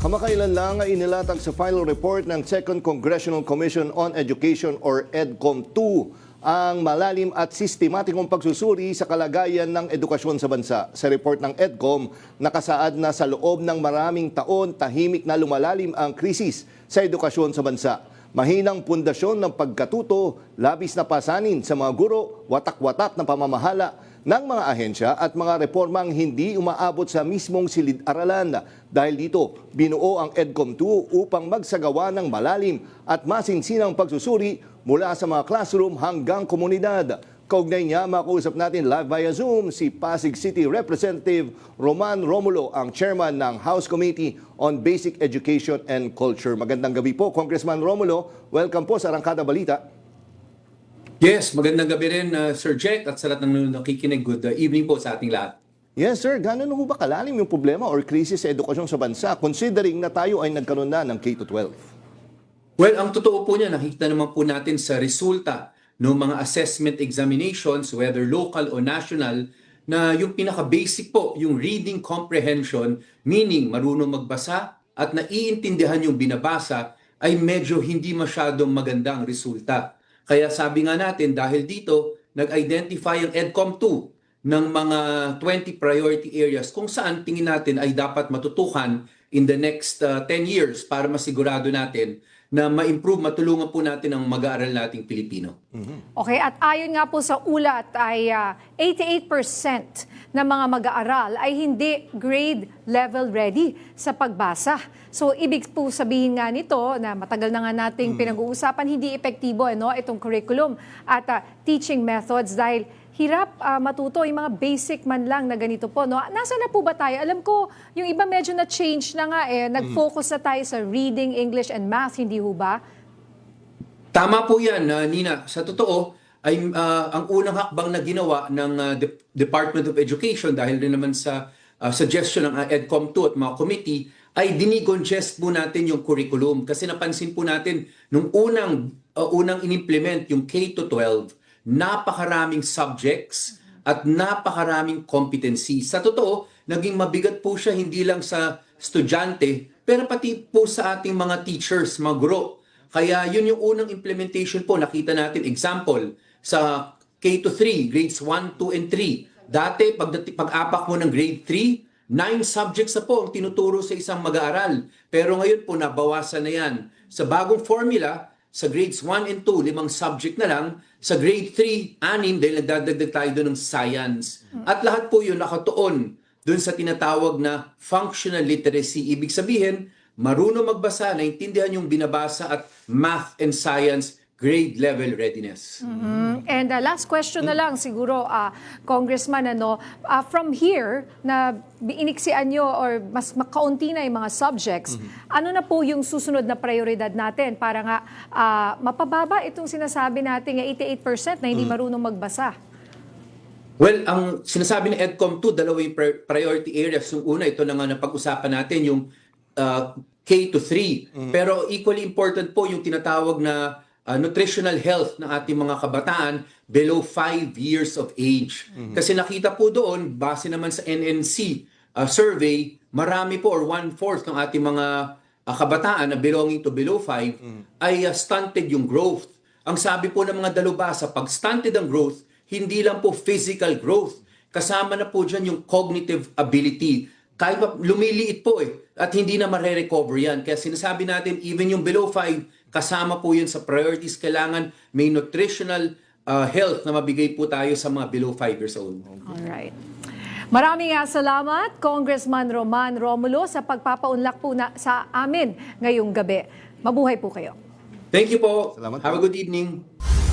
Kamakailan lang ay inilatag sa final report ng Second Congressional Commission on Education or EDCOM 2 ang malalim at sistematikong pagsusuri sa kalagayan ng edukasyon sa bansa. Sa report ng EDCOM, nakasaad na sa loob ng maraming taon, tahimik na lumalalim ang krisis sa edukasyon sa bansa. Mahinang pundasyon ng pagkatuto, labis na pasanin sa mga guro, watak-watak na pamamahala ng mga ahensya at mga reformang hindi umaabot sa mismong silid-aralan. Dahil dito, binuo ang EDCOM 2 upang magsagawa ng malalim at masinsinang pagsusuri mula sa mga classroom hanggang komunidad. Kaugnay niya, makausap natin live via Zoom si Pasig City Representative Roman Romulo, ang chairman ng House Committee on Basic Education and Culture. Magandang gabi po, Congressman Romulo. Welcome po sa Arangkada Balita. Yes, magandang gabi rin, Sir Jack, at sa lahat ng nakikinig. Good evening po sa ating lahat. Yes, sir. Gano'n ho ba kalalim yung problema or krisis sa edukasyon sa bansa considering na tayo ay nagkaroon na ng K-12? Well, ang totoo po niya, nakikita naman po natin sa resulta ng mga assessment examinations, whether local o national, na yung pinaka-basic po, yung reading comprehension, meaning marunong magbasa at naiintindihan yung binabasa, ay medyo hindi masyadong magandang resulta. Kaya sabi nga natin, dahil dito, nag-identify ang EDCOM 2 ng mga 20 priority areas kung saan tingin natin ay dapat matutukan in the next 10 years para masigurado natin na ma-improve, matulungan po natin ang mag-aaral nating Pilipino. Okay, at ayon nga po sa ulat ay 88% ng mga mag-aaral ay hindi grade level ready sa pagbasa. So ibig po sabihin nga nito na matagal na nga nating pinag-uusapan, hindi epektibo itong curriculum at teaching methods dahil hirap matuto yung mga basic man lang na ganito po. No? Nasaan na po ba tayo? Alam ko, yung iba medyo na-change na nga nag-focus na tayo sa reading, English, and math, hindi ho ba? Tama po yan, Nina. Sa totoo, ay ang unang hakbang na ginawa ng Department of Education dahil rin naman sa suggestion ng EDCOM 2 at mga committee, ay dinigongest po natin yung curriculum. Kasi napansin po natin, nung unang in-implement yung K-12, napakaraming subjects at napakaraming competency. Sa totoo, naging mabigat po siya hindi lang sa estudyante, pero pati po sa ating mga teachers, mga guro. Kaya yun yung unang implementation po. Nakita natin example sa K-3, grades 1, 2, and 3. Dati, pag-apak mo ng grade 3, 9 subjects na po ang tinuturo sa isang mag-aaral. Pero ngayon po, nabawasan na yan. Sa bagong formula, sa grades 1 and 2, 5 subject na lang. Sa grade 3, 6 dahil nagdadagdag tayo doon ng science. At lahat po yun nakatuon doon sa tinatawag na functional literacy. Ibig sabihin, marunong magbasa, naintindihan yung binabasa at math and science grade level readiness. And last question na lang siguro, Congressman, from here na iniksian nyo or mas makaunti na yung mga subjects, ano na po yung susunod na prioridad natin para nga mapababa itong sinasabi natin 88% na hindi marunong magbasa? Well, ang sinasabi ng EDCOM 2, dalawa yung priority areas. Yung una, ito na nga napag-usapan natin, yung K-3. Pero equally important po yung tinatawag na nutritional health ng ating mga kabataan below 5 years of age. Kasi nakita po doon, base naman sa NNC survey, marami po or 1/4 ng ating mga kabataan na belonging to below 5 ay stunted yung growth. Ang sabi po ng mga dalubhasa, pag stunted ang growth, hindi lang po physical growth. Kasama na po dyan yung cognitive ability. Kahit lumiliit po at hindi na mare-recover yan. Kaya sinasabi natin, even yung below 5, kasama po yun sa priorities. Kailangan may nutritional health na mabigay po tayo sa mga below 5 years old. Alright. Maraming salamat, Congressman Roman Romulo, sa pagpapaunlak po sa amin ngayong gabi. Mabuhay po kayo. Thank you po. Salamat Have a po. good evening.